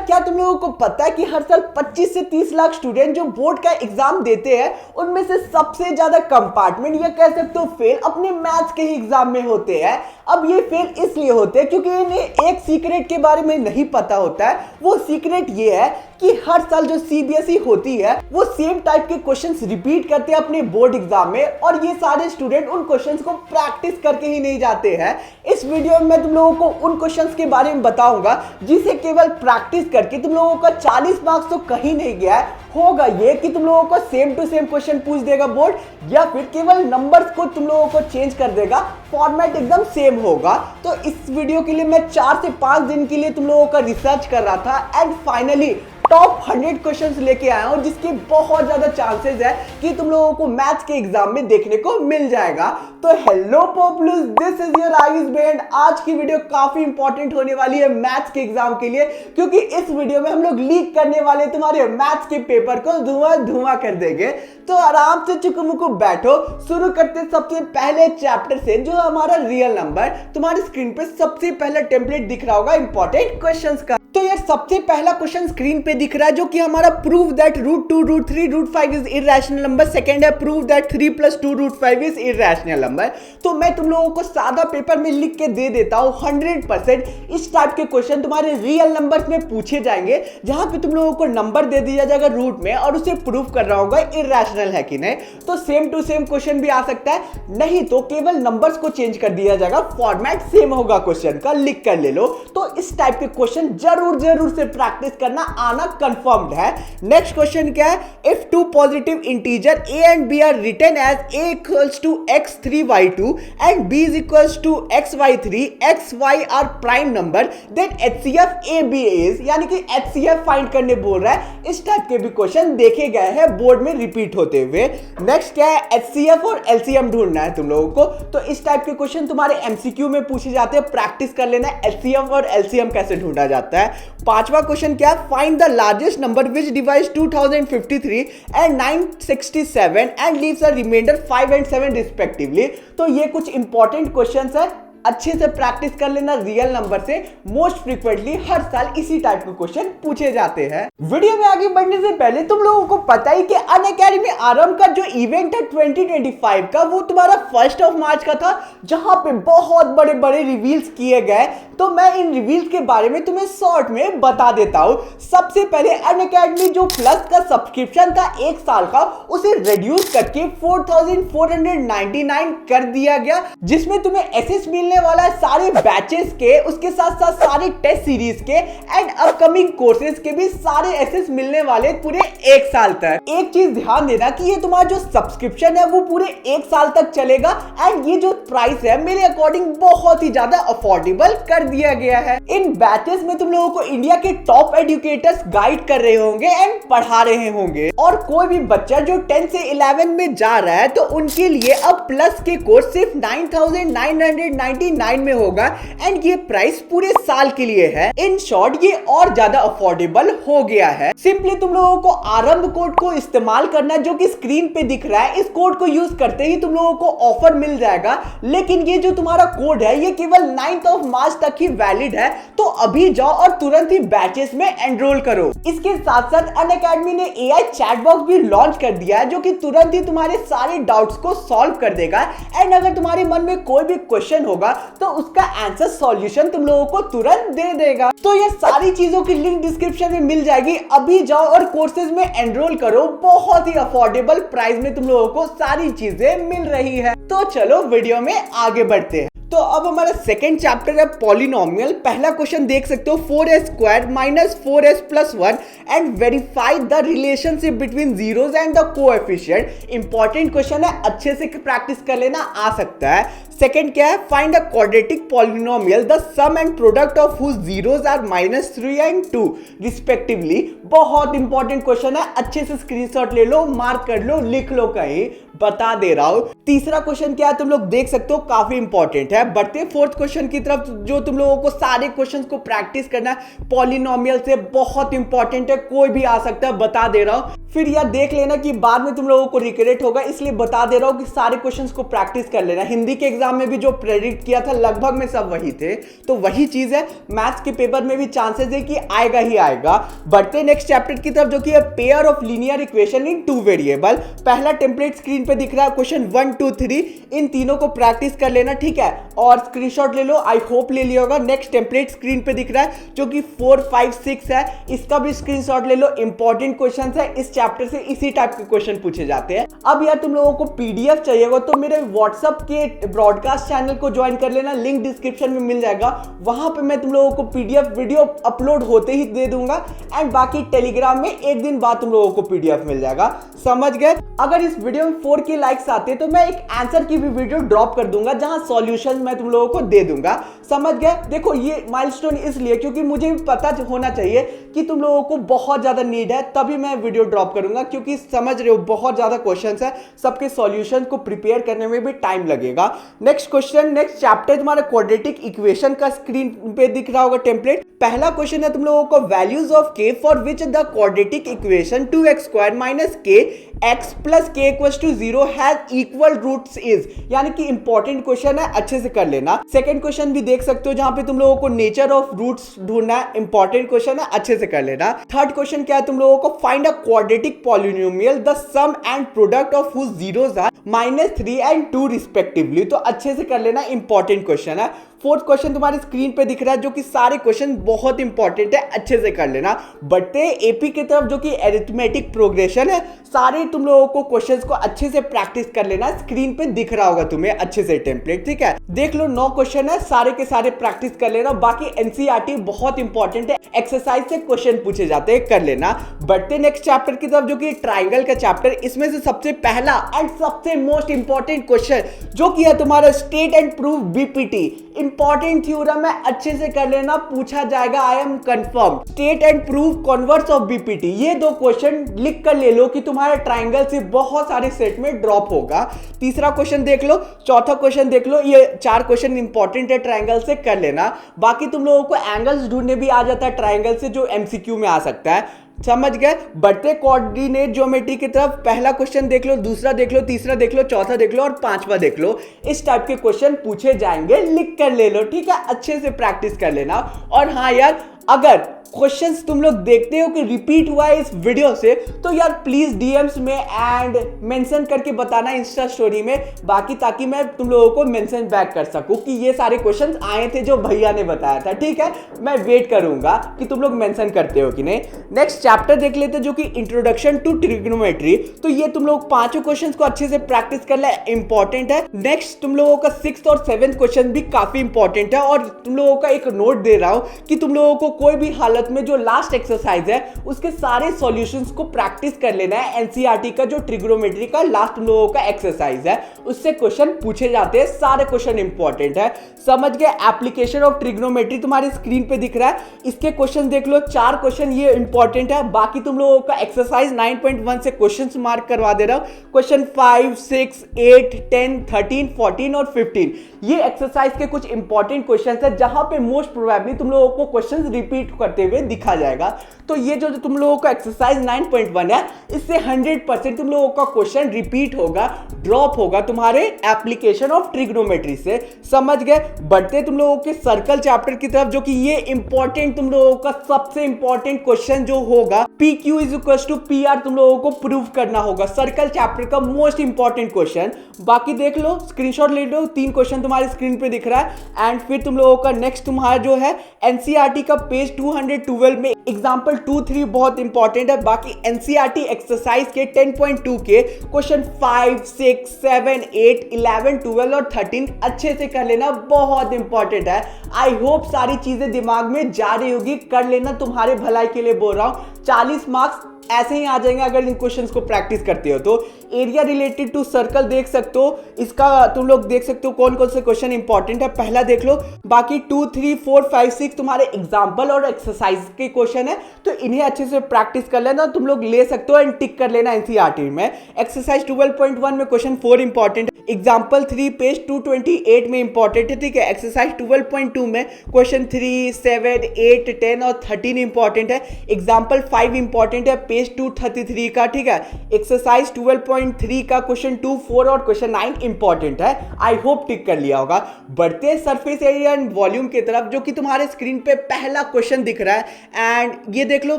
क्या तुम लोगों को पता है कि हर साल 25 से 30 लाख स्टूडेंट जो बोर्ड का एग्जाम देते हैं उनमें से सबसे ज्यादा कंपार्टमेंट या कह सकते हो फेल अपने मैथ्स के ही एग्जाम में होते हैं। अब ये फेल इसलिए होते हैं क्योंकि इन्हें एक सीक्रेट के बारे में नहीं पता होता है। वो सीक्रेट ये है कि हर साल जो सीबीएसई होती है वो सेम टाइप के क्वेश्चंस रिपीट करते हैं अपने बोर्ड एग्जाम में, और ये सारे स्टूडेंट उन क्वेश्चंस को प्रैक्टिस करके ही नहीं जाते हैं। इस वीडियो में मैं तुम लोगों को उन क्वेश्चंस के बारे में बताऊंगा जिसे केवल प्रैक्टिस करके तुम लोगों का 40 मार्क्स तो कहीं नहीं गया है। होगा ये कि तुम लोगों को सेम टू सेम क्वेश्चन पूछ देगा बोर्ड, या फिर केवल नंबर्स को तुम लोगों को चेंज कर देगा, फॉर्मेट एकदम सेम होगा। तो इस वीडियो के लिए मैं 4 से 5 दिन के लिए तुम लोगों का रिसर्च कर रहा था एंड फाइनली टॉप 100 क्वेश्चंस लेके आया हूं जिसके बहुत ज्यादा चांसेस है कि तुम लोगों को मैथ्स के एग्जाम में देखने को मिल जाएगा। तो hello पॉपुलर्स, this is your Ayush band. आज की वीडियो काफी इंपॉर्टेंट होने वाली है मैथ्स के एग्जाम के लिए, क्योंकि इस वीडियो में हम लोग लीक करने वाले तुम्हारे मैथ्स के पेपर को धुआं धुआं कर देंगे। तो आराम से चुकमुकु बैठो, शुरू करते सबसे पहले चैप्टर से जो हमारा रियल नंबर। तुम्हारी स्क्रीन पे सबसे पहला टेम्पलेट दिख रहा होगा इंपॉर्टेंट क्वेश्चंस का। तो यार सबसे पहला क्वेश्चन स्क्रीन पे दिख रहा है जो कि हमारा prove that √2 √3 √5 is irrational number. Second है prove that 3 + 2 √5 is irrational number. तो मैं तुम लोगों को सादा पेपर में लिख के दे देता हूं 100% इस टाइप के क्वेश्चन तुम्हारे रियल नंबर्स में पूछे जाएंगे, जहां पे तुम लोगों को नंबर दे दिया जाएगा रूट में और उसे प्रूव कर रहा होगा इरैशनल है कि नहीं। तो सेम टू सेम क्वेश्चन भी आ सकता है, नहीं तो केवल नंबर्स को चेंज कर दिया जाएगा, फॉर्मेट सेम होगा क्वेश्चन का, लिख कर ले लो। तो इस टाइप के क्वेश्चन जरूर से प्रैक्टिस करना आना कंफर्म्ड है। नेक्स्ट क्वेश्चन क्या है, if two positive integer a and b are written as a equals to x3y2 and b is equals to xy3, xy are prime number, then HCF AB is, यानी कि HCF find करने बोल रहा है। इस type के भी question देखे गए हैं बोर्ड में रिपीट होते हुए। नेक्स्ट क्या है, HCF और LCM ढूंढना है तुम लोगों को। तो इस टाइप के क्वेश्चन तुम्हारे MCQ में पूछे जाते हैं, प्रैक्टिस कर लेना HCF और LCM कैसे ढूंढा जाता है। पांचवा क्वेश्चन क्या, find the largest number which divides 2053 and 967 and leaves a remainder 5 and 7 respectively. तो ये कुछ इंपॉर्टेंट क्वेश्चंस है, अच्छे से प्रैक्टिस कर लेना रियल नंबर से। मोस्ट फ्रीक्वेंटली हर साल इसी टाइप के क्वेश्चन पूछे जाते हैं। वीडियो में आगे बढ़ने से पहले तुम लोगों को पता ही कि अनअकैडमी आरंभ का जो इवेंट है 2025 का, वो तुम्हारा 1 मार्च का था, जहां पे बहुत बड़े बड़े रिवील्स किए गए। तो मैं इन रिवील्स के बारे में तुम्हें शॉर्ट में बता देता हूं। सबसे पहले अनअकैडमी जो प्लस का सब्सक्रिप्शन था 1 साल का, उसे रिड्यूस करके 4499 कर दिया गया, जिसमें तुम्हें एसएस मिलने वाला है सारे बैचेस के, उसके साथ साथ सारे टेस्ट सीरीज के एंड अपकमिंग कोर्सेज के भी सारे एक्सेस मिलने वाले पूरे 1 साल तक। एक चीज ध्यान देना कि ये तुम्हारा जो सब्सक्रिप्शन है वो पूरे 1 साल तक चलेगा एंड ये जो प्राइस है मेरे अकॉर्डिंग बहुत ही ज्यादा अफोर्डेबल कर दिया गया है। इन बैचेस में तुम लोगों को इंडिया के टॉप एजुकेटर्स गाइड कर रहे होंगे एंड पढ़ा रहे होंगे, और कोई भी बच्चा जो 10 से 11 में जा रहा है तो उनके लिए अब प्लस के कोर्स सिर्फ 9999 में होगा एंड ये प्राइस पूरे साल के लिए है। इन शॉर्ट ये और ज्यादा अफोर्डेबल हो गया है। सिंपली तुम लोगों को आरंभ कोड को इस्तेमाल करना जो कि स्क्रीन पे दिख रहा है। इस कोड को यूज करते ही तुम लोगों को ऑफर मिल जाएगा, लेकिन ये जो तुम्हारा कोड है ये केवल 9 मार्च तक ही वैलिड है। तो अभी जाओ और तुरंत ही बैचेस में एनरोल करो। इसके साथ साथ अनअकैडमी ने एआई चैट बॉक्स भी लॉन्च कर दिया है जो कि तुरंत ही तुम्हारे सारे डाउट्स को सॉल्व कर देगा एंड अगर तुम्हारे मन में कोई भी क्वेश्चन होगा तो उसका आंसर सॉल्यूशन तुम लोगों को तुरंत दे देगा। तो ये सारी चीजों की लिंक डिस्क्रिप्शन में मिल जाएगी। अभी जाओ और कोर्सेज में एनरोल करो, बहुत ही अफोर्डेबल प्राइस में तुम लोगों को सारी चीजें मिल रही है। तो चलो वीडियो में आगे बढ़ते हैं। तो अब हमारा सेकंड चैप्टर है पॉलिनोमियल। पहला क्वेश्चन देख सकते हो, 4s² - 4s + 1 and verify the relationship between zeros and the coefficient. Important question है, अच्छे से प्रैक्टिस कर लेना, आ सकता है। सेकंड क्या है, find a quadratic polynomial the sum and product of whose zeros are -3 and 2 respectively. बहुत इंपॉर्टेंट क्वेश्चन है, अच्छे से स्क्रीनशॉट ले लो, मार्क कर लो, लिख लो, कहीं बता दे रहा हूं। तीसरा क्वेश्चन क्या है तुम लोग देख सकते हो, काफी इंपॉर्टेंट है। बढ़ते फोर्थ क्वेश्चन की तरफ, जो तुम लोगों को सारे क्वेश्चंस को प्रैक्टिस करना है पॉलिनोमियल से, बहुत इंपॉर्टेंट है, कोई भी आ सकता है, बता दे रहा हूं। फिर यार देख लेना कि बाद में तुम लोगों को रिग्रेट होगा, इसलिए बता दे रहा हूँ कि सारे क्वेश्चंस को प्रैक्टिस कर लेना। हिंदी के एग्जाम में भी जो प्रेडिक्ट किया था लगभग में सब वही थे, तो वही चीज है। मैथ्स के पेपर में भी चांसेस है कि आएगा ही आएगा। बढ़ते नेक्स्ट चैप्टर की तरफ, जो कि है pair of linear equation in two variable. पहला टेम्पलेट स्क्रीन पे दिख रहा है, क्वेश्चन 1 2 3, इन तीनों को प्रैक्टिस कर लेना, ठीक है, और स्क्रीनशॉट ले लो। आई होप ले लिया होगा। नेक्स्ट टेम्पलेट स्क्रीन पे दिख रहा है जो कि 4 5 6 है, इसका भी स्क्रीनशॉट ले लो। इंपॉर्टेंट क्वेश्चन है इस चैप्टर से, इसी टाइप के क्वेश्चन पूछे जाते हैं। अब यार तुम लोगों को पीडीएफ चाहिए होगा तो मेरे व्हाट्सएप के ब्रॉडकास्ट चैनल को ज्वाइन कर लेना, लिंक डिस्क्रिप्शन में मिल जाएगा। वहां पे मैं तुम लोगों को पीडीएफ वीडियो अपलोड होते ही दे दूंगा, एंड बाकी टेलीग्राम में एक दिन बाद तुम लोगों को पीडीएफ मिल जाएगा। समझ गए? अगर इस वीडियो में 4K लाइक्स आते हैं तो मैं एक आंसर की भी वीडियो ड्रॉप कर दूंगा जहां सॉल्यूशन मैं तुम लोगों को दे दूंगा। समझ गए? देखो ये माइलस्टोन इसलिए क्योंकि मुझे भी पता होना चाहिए कि तुम लोगों को बहुत ज्यादा नीड है, तभी मैं वीडियो ड्रॉप करूंगा, क्योंकि समझ रहे हो बहुत ज्यादा क्वेश्चंस है, सबके सॉल्यूशन को प्रिपेयर करने में भी टाइम लगेगा। नेक्स्ट क्वेश्चन, नेक्स्ट चैप्टर तुम्हारा क्वाड्रेटिक इक्वेशन का स्क्रीन पे दिख रहा होगा टेम्पलेट। पहला क्वेश्चन है तुम लोगों को values of k for which the quadratic equation 2x² minus k x plus k equals to 0 has equal roots is, यानी कि इंपॉर्टेंट क्वेश्चन है, अच्छे से कर लेना। सेकंड क्वेश्चन भी देख सकते हो जहां पे तुम लोगों को नेचर ऑफ रूट्स ढूंढना है, इंपॉर्टेंट क्वेश्चन है, अच्छे से कर लेना। थर्ड क्वेश्चन क्या है तुम लोगों को, find a quadratic polynomial the sum and product of whose zeros are -3 and 2 respectively, तो अच्छे से कर लेना, इंपॉर्टेंट क्वेश्चन है। फोर्थ क्वेश्चन तुम्हारे स्क्रीन पे दिख रहा है जो कि सारे क्वेश्चन बहुत इंपॉर्टेंट है, अच्छे से कर लेना। बढ़ते एपी की तरफ जो कि अरिथमेटिक प्रोग्रेशन है, सारे तुम लोगों को क्वेश्चंस को अच्छे से प्रैक्टिस कर लेना, स्क्रीन पे दिख रहा होगा तुम्हें अच्छे से टेम्पलेट, ठीक है। देख लो 9 क्वेश्चन है, सारे के सारे प्रैक्टिस कर लेना। बाकी एनसीईआरटी बहुत इंपॉर्टेंट है, एक्सरसाइज से क्वेश्चन पूछे जाते हैं, कर लेना। बढ़ते नेक्स्ट चैप्टर की तरफ जो कि ट्राइंगल का चैप्टर, इसमें से सबसे पहला एंड सबसे मोस्ट इंपॉर्टेंट क्वेश्चन जो कि है तुम्हारा state and prove BPT, important theorem है, अच्छे से कर लेना, पूछा जाएगा, I am confirm. State and prove converse of BPT, ये 2 क्वेश्चन लिख कर ले लो कि तुम्हारे ट्राइंगल से बहुत सारे सेट में ड्रॉप होगा। तीसरा क्वेश्चन देख लो, चौथा क्वेश्चन देख लो, ये 4 क्वेश्चन इंपॉर्टेंट है, ट्राइंगल से कर लेना। बाकी तुम लोगों को एंगल्स ढूंढने भी आ जाता है ट्राइंगल से, जो एमसीक्यू में आ सकता है। समझ गए? बढ़ते कोऑर्डिनेट ज्योमेट्री की तरफ, पहला क्वेश्चन देख लो, दूसरा देख लो, तीसरा देख लो, चौथा देख लो और पांचवा देख लो। इस टाइप के क्वेश्चन पूछे जाएंगे, लिख कर ले लो, ठीक है, अच्छे से प्रैक्टिस कर लेना। और हाँ यार, अगर क्वेश्चंस तुम लोग देखते हो कि रिपीट हुआ है इस वीडियो से, तो यार प्लीज डीएम्स में एंड मेंशन करके बताना इंस्टा स्टोरी में, बाकी ताकि मैं तुम लोगों को मेंशन बैक कर सकूं कि ये सारे क्वेश्चंस आए थे जो भैया ने बताया था, ठीक है। मैं वेट करूंगा कि तुम लोग मेंशन करते हो कि नहीं। नेक्स्ट चैप्टर देख लेते जो कि इंट्रोडक्शन टू ट्रिग्नोमेट्री, तो ये तुम लोग 5 क्वेश्चंस को अच्छे से प्रैक्टिस कर ले, इंपॉर्टेंट है। नेक्स्ट तुम लोगों का 6th और 7th क्वेश्चन भी काफी इंपॉर्टेंट है, और तुम लोगों का एक नोट दे रहा हूं कि तुम लोगों को कोई भी हालत में जो लास्ट एक्सरसाइज है उसके सारे सॉल्यूशंस को प्रैक्टिस कर लेना है। एनसीईआरटी का जो ट्रिग्नोमेट्री का लास्ट तुम लोगों का एक्सरसाइज है उससे क्वेश्चन पूछे जाते हैं, सारे क्वेश्चन इंपॉर्टेंट है। समझ गए? एप्लीकेशन ऑफ ट्रिग्नोमेट्री तुम्हारे स्क्रीन पे दिख रहा है, इसके क्वेश्चन देख लो, 4 क्वेश्चन ये इंपॉर्टेंट है। बाकी तुम लोगों का एक्सरसाइज 9.1 से क्वेश्चन मार्क करवा दे रहा हूं, क्वेश्चन 5 6 8 10 13 14 और 15, ये एक्सरसाइज के कुछ इंपॉर्टेंट क्वेश्चन है जहां पे मोस्ट प्रोबेबली तुम लोगों को क्वेश्चन रिपीट करते हुए दिखा जाएगा। तो ये जो तुम लोगों का एक्सरसाइज 9.1 है, इससे 100% तुम लोगों का क्वेश्चन रिपीट होगा, ड्रॉप होगा तुम्हारे एप्लीकेशन ऑफ ट्रिग्नोमेट्री से। समझ गए? बढ़ते तुम लोगों के सर्कल चैप्टर की तरफ, जो कि ये इंपॉर्टेंट तुम लोगों का सबसे इंपॉर्टेंट क्वेश्चन जो होगा, PQ is equal to PR तुम लोगों को प्रूव करना होगा, सर्कल चैप्टर का मोस्ट इंपॉर्टेंट क्वेश्चन। बाकी देख लो, स्क्रीनशॉट ले लो, 3 क्वेश्चन तुम्हारे स्क्रीन पे दिख रहा है। एंड फिर तुम लोगों का नेक्स्ट तुम्हारा जो है एनसीईआरटी का पेज 212 में एग्जाम्पल 2 3 बहुत इंपॉर्टेंट है। बाकी एनसीईआरटी एक्सरसाइज के 10.2 के क्वेश्चन 5 6 7 8 11 12 और 13 अच्छे से कर लेना, बहुत इंपॉर्टेंट है। आई होप सारी चीजें दिमाग में जा रही होगी, कर लेना, तुम्हारे भलाई के लिए बोल रहा हूं। 40 मार्क्स ऐसे ही आ जाएंगे अगर इन क्वेश्चंस को प्रैक्टिस करते हो तो। एरिया रिलेटेड टू सर्कल देख सकते हो, इसका तुम लोग देख सकते हो कौन कौन से क्वेश्चन इंपॉर्टेंट है, पहला देख लो। बाकी 2 3 4 5 6 तुम्हारे एग्जाम्पल और एक्सरसाइज के क्वेश्चन है, तो इन्हें अच्छे से प्रैक्टिस कर लेना, तुम लोग ले सकते हो एंड टिक कर लेना एनसीईआरटी में। एक्सरसाइज 12.1 में क्वेश्चन 4 इंपॉर्टेंट है, एग्जाम्पल 3 पेज 228 में इंपॉर्टेंट है, ठीक है। एक्सरसाइज 12.2 में क्वेश्चन 3 7 8 10 और 13 इंपॉर्टेंट है, एग्जाम्पल 5 इंपॉर्टेंट है, पेज 233 का, ठीक है, एक्सरसाइज 12.3 का क्वेश्चन 2, 4 और क्वेश्चन 9 इंपॉर्टेंट है। आई होप टिक कर लिया होगा। बढ़ते हैं सरफेस एरिया एंड वॉल्यूम की तरफ, जो कि तुम्हारे स्क्रीन पे पहला क्वेश्चन दिख रहा है। एंड ये देख लो,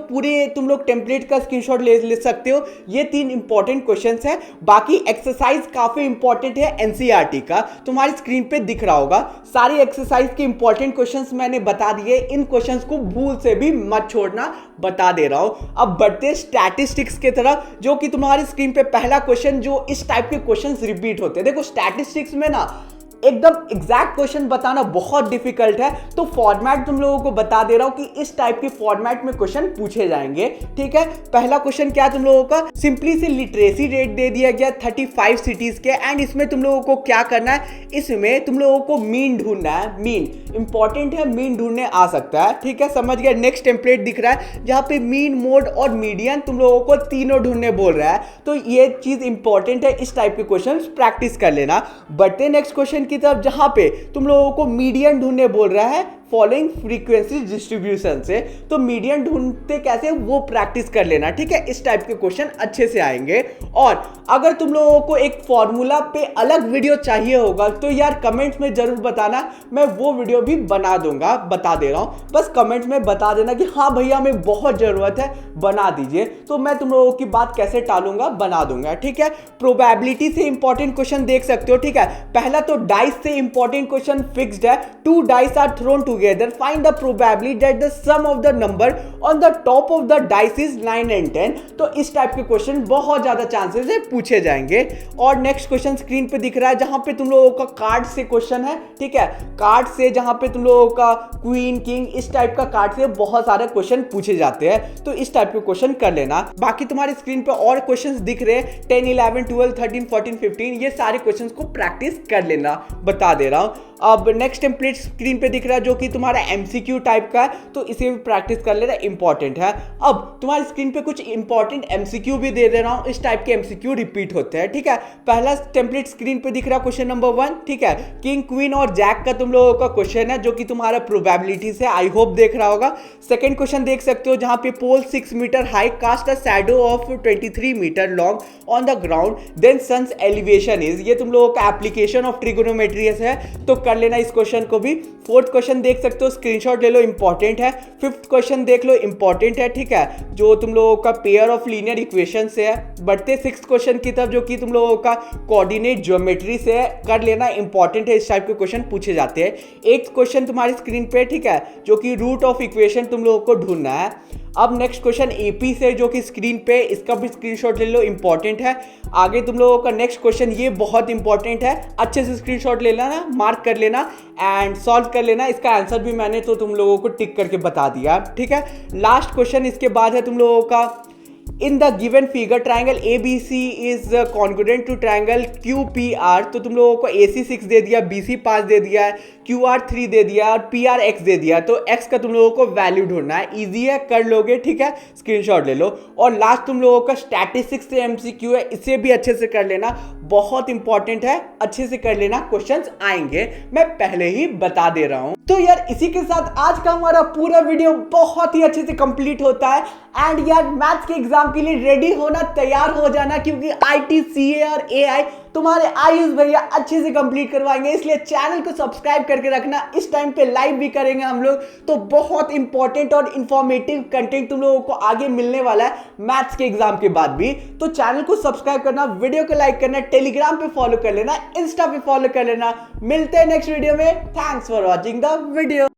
पूरे तुम लोग टेम्पलेट का स्क्रीनशॉट ले सकते हो। ये 3 इंपॉर्टेंट क्वेश्चंस है। बाकी एक्सरसाइज काफी इंपॉर्टेंट है, एनसीईआरटी का, तुम्हारी स्क्रीन पे दिख रहा होगा। सारी एक्सरसाइज के इंपॉर्टेंट क्वेश्चंस मैंने बता दिए। इन क्वेश्चंस को भूल से भी मत छोड़ना, बता दे रहा हूं। अब बढ़ते स्टैटिस्टिक्स की तरफ, जो कि तुम्हारी स्क्रीन पे पहला क्वेश्चन, जो इस टाइप के क्वेश्चंस रिपीट होते हैं। देखो स्टैटिस्टिक्स में ना एकदम एग्जैक्ट क्वेश्चन बताना बहुत डिफिकल्ट है, तो फॉर्मेट तुम लोगों को बता दे रहा हूं कि इस टाइप के फॉर्मेट में क्वेश्चन पूछे जाएंगे, ठीक है। पहला क्वेश्चन क्या तुम लोगों का, सिंपली से लिटरेसी रेट दे दिया गया 35 सिटीज के। एंड इसमें तुम लोगों को क्या करना है, इसमें तुम लोगों को मीन ढूंढना है। मीन इंपॉर्टेंट है, मीन ढूंढने आ सकता है, ठीक है, समझ गया। नेक्स्ट टेम्पलेट दिख रहा है जहां पे मीन, मोड और मीडियन तुम लोगों को तीनों ढूंढने बोल रहा है, तो ये चीज इंपॉर्टेंट है। इस टाइप के क्वेश्चन प्रैक्टिस कर लेना। बढ़ते नेक्स्ट क्वेश्चन की तरफ, जहां पे तुम लोगों को मीडियन ढूंढने बोल रहा है फॉलोइंग फ्रीक्वेंसी डिस्ट्रीब्यूशन से, तो मीडियन ढूंढते कैसे वो प्रैक्टिस कर लेना, ठीक है। इस टाइप के क्वेश्चन अच्छे से आएंगे। और अगर तुम लोगों को एक फॉर्मूला पे अलग वीडियो चाहिए होगा तो यार कमेंट्स में जरूर बताना, मैं वो वीडियो भी बना दूंगा, बता दे रहा हूं। बस कमेंट में बता देना कि हाँ भैया हमें बहुत जरूरत है, बना दीजिए, तो मैं तुम लोगों की बात कैसे टालूंगा, बना दूंगा, ठीक है। प्रोबेबिलिटी से इंपॉर्टेंट क्वेश्चन देख सकते हो, ठीक है। पहला तो डाइस से इंपॉर्टेंट क्वेश्चन फिक्स्ड है। 2 dice are thrown together, find the probability that the sum of the number on the top of the dice is 9 and 10। तो इस टाइप के क्वेश्चन बहुत ज्यादा चांसेस है पूछे जाएंगे। और नेक्स्ट क्वेश्चन स्क्रीन पे दिख रहा है जहां पे तुम लोगों का कार्ड से क्वेश्चन है, ठीक है। कार्ड से जहां पे तुम लोगों का क्वीन, किंग, इस टाइप का कार्ड से बहुत सारे क्वेश्चन पूछे जाते हैं, तो इस टाइप के क्वेश्चन कर लेना। बाकी तुम्हारी स्क्रीन पे और क्वेश्चन दिख रहे हैं 10, 11, 12, 13, 14, 15, ये सारे क्वेश्चन को प्रैक्टिस कर लेना, बता दे रहा हूं। अब नेक्स्ट टेम्पलेट स्क्रीन पे दिख रहा है जो कि तुम्हारा एमसीक्यू टाइप का है, तो इसे भी प्रैक्टिस कर लेना, इंपॉर्टेंट है। अब तुम्हारी स्क्रीन पे कुछ इंपॉर्टेंट एमसीक्यू भी दे रहा हूं, इस टाइप के एमसीक्यू रिपीट होते हैं, ठीक है। पहला टेम्पलेट स्क्रीन पे दिख रहा है क्वेश्चन नंबर 1, ठीक है, किंग, क्वीन और जैक का तुम लोगों का क्वेश्चन है, जो कि तुम्हारा प्रोबेबिलिटी से, आई होप देख रहा होगा। सेकंड क्वेश्चन देख सकते हो जहां पे pole 6 metre high cast a shadow of 23 metre long on the ground, then sun's elevation is, ये तुम लोगों का एप्लीकेशन ऑफ ट्रिगोनोमेट्री है, तो कर लेना इस क्वेश्चन को भी। फोर्थ क्वेश्चन देख सकते हो, स्क्रीनशॉट ले लो, इंपॉर्टेंट है। फिफ्थ क्वेश्चन देख लो, इंपॉर्टेंट है, ठीक है, जो तुम लोगों का पेयर ऑफ लीनियर इक्वेशन से है। बढ़ते सिक्स्थ क्वेश्चन की तरफ, जो कि तुम लोगों का कोऑर्डिनेट ज्योमेट्री से है, कर लेना, इंपॉर्टेंट है, इस टाइप के क्वेश्चन पूछे जाते हैं। एट्थ क्वेश्चन तुम्हारी स्क्रीन पे, ठीक है, जो कि रूट ऑफ इक्वेशन तुम लोगों को ढूंढना है। अब नेक्स्ट क्वेश्चन एपी से, जो कि स्क्रीन पे, इसका भी स्क्रीनशॉट ले लो, इंपॉर्टेंट है। आगे तुम लोगों का नेक्स्ट क्वेश्चन, ये बहुत इंपॉर्टेंट है, अच्छे से स्क्रीनशॉट ले लेना, मार्क कर लेना एंड सॉल्व कर लेना। इसका आंसर भी मैंने तो तुम लोगों को टिक करके बता दिया, ठीक है। लास्ट क्वेश्चन इसके बाद है तुम लोगों का, in the given figure triangle ABC is congruent to triangle QPR, तो तुम लोगों को AC 6 दे दिया, BC 5 दे दिया है, QR 3 दे दिया और PR X दे दिया, तो X का तुम लोगों को वैल्यू ढूंढना है। इजी है, कर लोगे, ठीक है, स्क्रीनशॉट ले लो। और लास्ट तुम लोगों का स्टैटिस्टिक्स से MCQ है, इसे भी अच्छे से कर लेना, बहुत इंपॉर्टेंट है, अच्छे से कर लेना, क्वेश्चंस आएंगे, मैं पहले ही बता दे रहा हूं। तो यार इसी के साथ आज का हमारा पूरा वीडियो बहुत ही अच्छे से कंप्लीट होता है। एंड यार मैथ्स के एग्जाम के लिए रेडी होना, तैयार हो जाना, क्योंकि IT, CA और AI तुम्हारे आयुष भैया अच्छे से कंप्लीट करवाएंगे, इसलिए चैनल को सब्सक्राइब करके रखना। इस टाइम पे लाइव भी करेंगे हम लोग, तो बहुत इंपॉर्टेंट और इंफॉर्मेटिव कंटेंट तुम लोगों को आगे मिलने वाला है मैथ्स के एग्जाम के बाद भी। तो चैनल को सब्सक्राइब करना, वीडियो को लाइक करना, टेलीग्राम पे फॉलो कर लेना, इंस्टा पे फॉलो कर लेना। मिलते हैं नेक्स्ट वीडियो में। Thanks for watching the video.